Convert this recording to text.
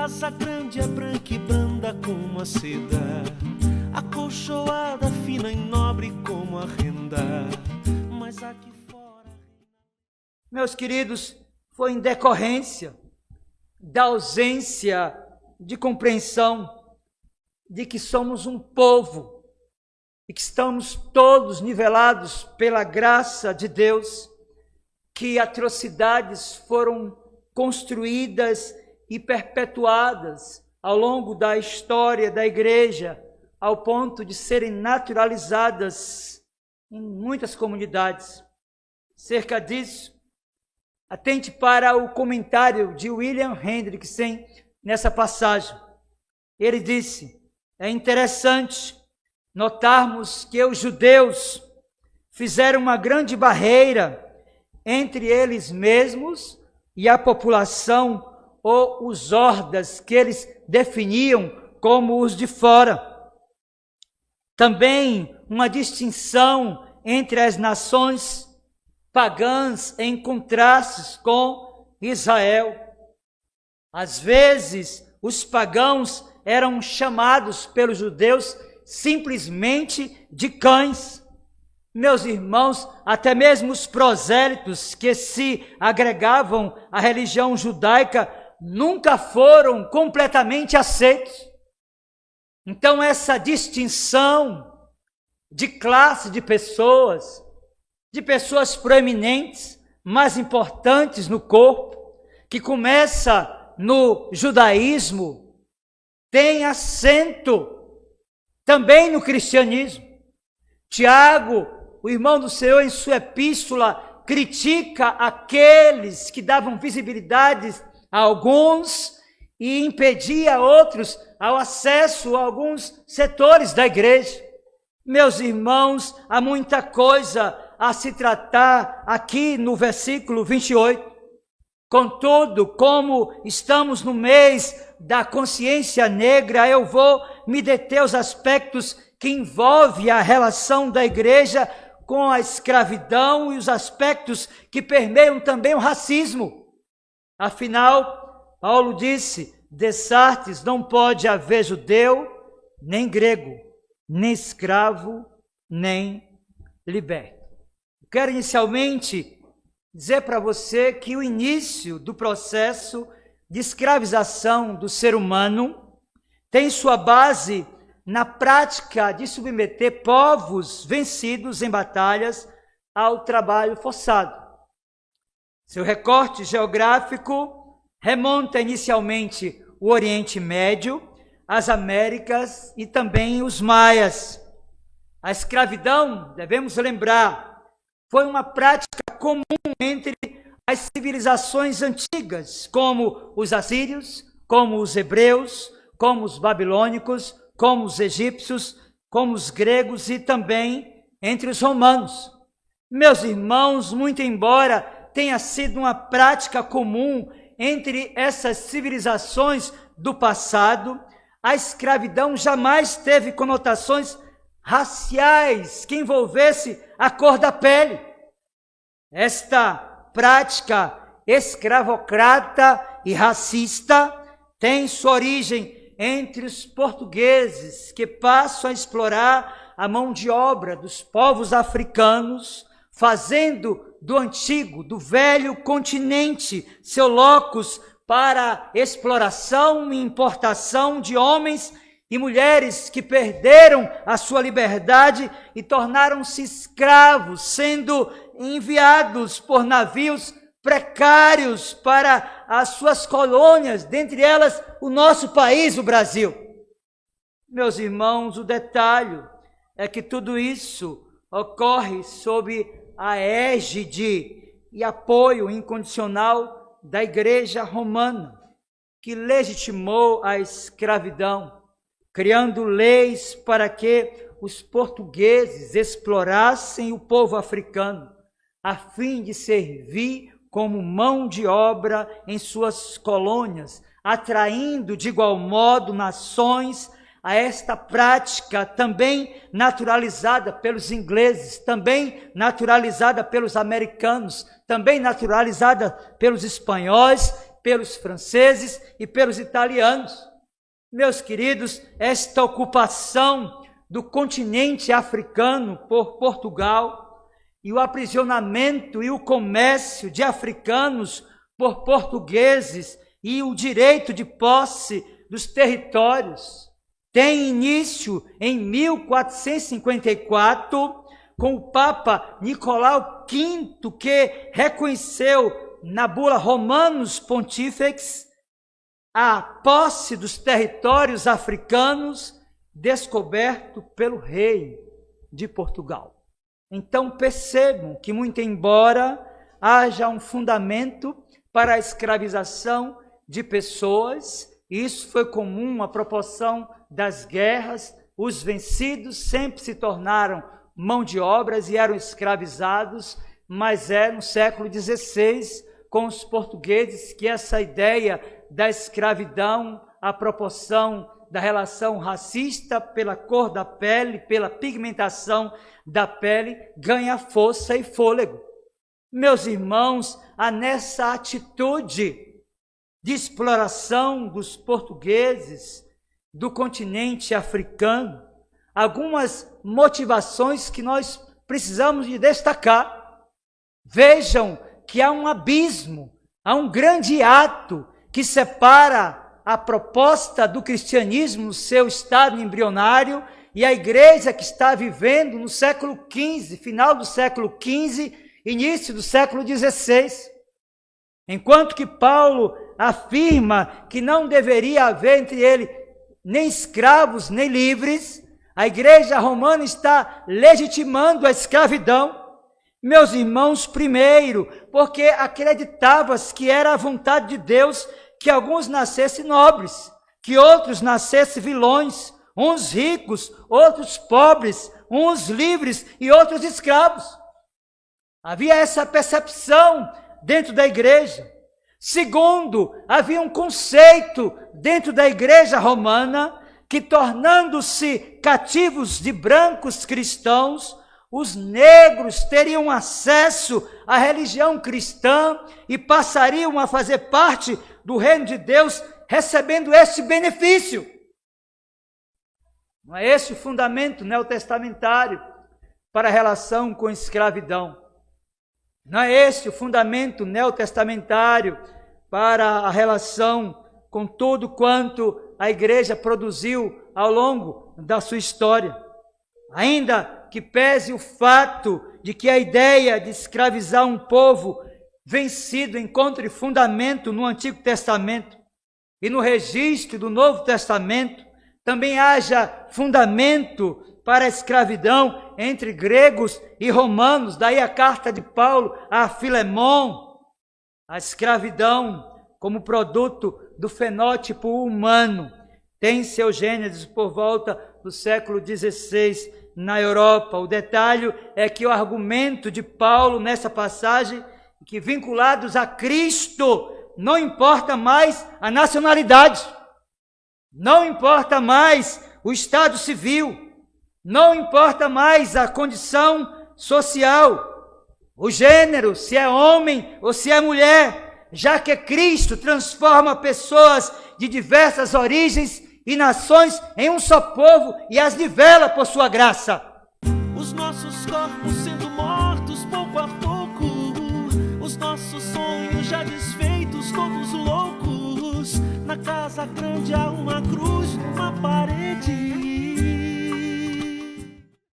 casa grande é branca e branda como a seda, acolchoada, fina e nobre como a renda, mas aqui fora... Meus queridos, foi em decorrência da ausência de compreensão de que somos um povo e que estamos todos nivelados pela graça de Deus, que atrocidades foram construídas e perpetuadas ao longo da história da igreja, ao ponto de serem naturalizadas em muitas comunidades. Cerca disso, atente para o comentário de William Hendrickson nessa passagem. Ele disse: é interessante notarmos que os judeus fizeram uma grande barreira entre eles mesmos e a população ou os hordas que eles definiam como os de fora. Também uma distinção entre as nações pagãs em contrastes com Israel. Às vezes, os pagãos eram chamados pelos judeus simplesmente de cães. Meus irmãos, até mesmo os prosélitos que se agregavam à religião judaica nunca foram completamente aceitos. Então, essa distinção de classe de pessoas proeminentes, mais importantes no corpo, que começa no judaísmo, tem assento também no cristianismo. Tiago, o irmão do Senhor, em sua epístola, critica aqueles que davam visibilidade a alguns e impedia a outros ao acesso a alguns setores da igreja. Meus irmãos, há muita coisa a se tratar aqui no versículo 28. Contudo, como estamos no mês da consciência negra, eu vou me deter aos aspectos que envolvem a relação da igreja com a escravidão e os aspectos que permeiam também o racismo. Afinal, Paulo disse: dessartes não pode haver judeu, nem grego, nem escravo, nem liberto. Quero inicialmente dizer para você que o início do processo de escravização do ser humano tem sua base na prática de submeter povos vencidos em batalhas ao trabalho forçado. Seu recorte geográfico remonta inicialmente o Oriente Médio, as Américas e também os maias. A escravidão, devemos lembrar, foi uma prática comum entre as civilizações antigas, como os assírios, como os hebreus, como os babilônicos, como os egípcios, como os gregos e também entre os romanos. Meus irmãos, muito embora tenha sido uma prática comum entre essas civilizações do passado, a escravidão jamais teve conotações raciais que envolvesse a cor da pele. Esta prática escravocrata e racista tem sua origem entre os portugueses, que passam a explorar a mão de obra dos povos africanos, fazendo do antigo, do velho continente, seu locus para exploração e importação de homens e mulheres que perderam a sua liberdade e tornaram-se escravos, sendo enviados por navios precários para as suas colônias, dentre elas o nosso país, o Brasil. Meus irmãos, o detalhe é que tudo isso ocorre sob a égide e apoio incondicional da Igreja Romana, que legitimou a escravidão, criando leis para que os portugueses explorassem o povo africano, a fim de servir como mão de obra em suas colônias, atraindo de igual modo nações a esta prática também naturalizada pelos ingleses, também naturalizada pelos americanos, também naturalizada pelos espanhóis, pelos franceses e pelos italianos. Meus queridos, esta ocupação do continente africano por Portugal e o aprisionamento e o comércio de africanos por portugueses e o direito de posse dos territórios tem início em 1454, com o Papa Nicolau V, que reconheceu na bula Romanus Pontifex a posse dos territórios africanos descoberto pelo rei de Portugal. Então percebam que, muito embora haja um fundamento para a escravização de pessoas, isso foi comum à proporção das guerras, os vencidos sempre se tornaram mão de obras e eram escravizados, mas é no século XVI, com os portugueses, que essa ideia da escravidão, a proporção da relação racista pela cor da pele, pela pigmentação da pele, ganha força e fôlego. Meus irmãos, há nessa atitude de exploração dos portugueses do continente africano algumas motivações que nós precisamos de destacar. Vejam que há um abismo, há um grande ato que separa a proposta do cristianismo no seu estado embrionário e a igreja que está vivendo no século XV, final do século XV, início do século XVI. Enquanto que Paulo afirma que não deveria haver entre ele nem escravos nem livres, a igreja romana está legitimando a escravidão. Meus irmãos, primeiro, porque acreditava-se que era a vontade de Deus que alguns nascessem nobres, que outros nascessem vilões, uns ricos, outros pobres, uns livres e outros escravos. Havia essa percepção dentro da igreja. Segundo, havia um conceito dentro da igreja romana que, tornando-se cativos de brancos cristãos, os negros teriam acesso à religião cristã e passariam a fazer parte do reino de Deus, recebendo este benefício. Não é esse o fundamento neotestamentário para a relação com a escravidão. Não é esse o fundamento neotestamentário para a relação com tudo quanto a igreja produziu ao longo da sua história. Ainda que pese o fato de que a ideia de escravizar um povo vencido encontre fundamento no Antigo Testamento e no registro do Novo Testamento, também haja fundamento para a escravidão entre gregos e romanos. Daí a carta de Paulo a Filemon, a escravidão como produto do fenótipo humano, tem seu gênesis por volta do século XVI na Europa. O detalhe é que o argumento de Paulo nessa passagem é que, vinculados a Cristo, não importa mais a nacionalidade, não importa mais o estado civil, não importa mais a condição social, o gênero, se é homem ou se é mulher, já que Cristo transforma pessoas de diversas origens e nações em um só povo e as nivela por sua graça. Os nossos corpos sendo mortos pouco a pouco, os nossos sonhos já desfeitos, todos loucos. Na casa grande há uma cruz, uma parede,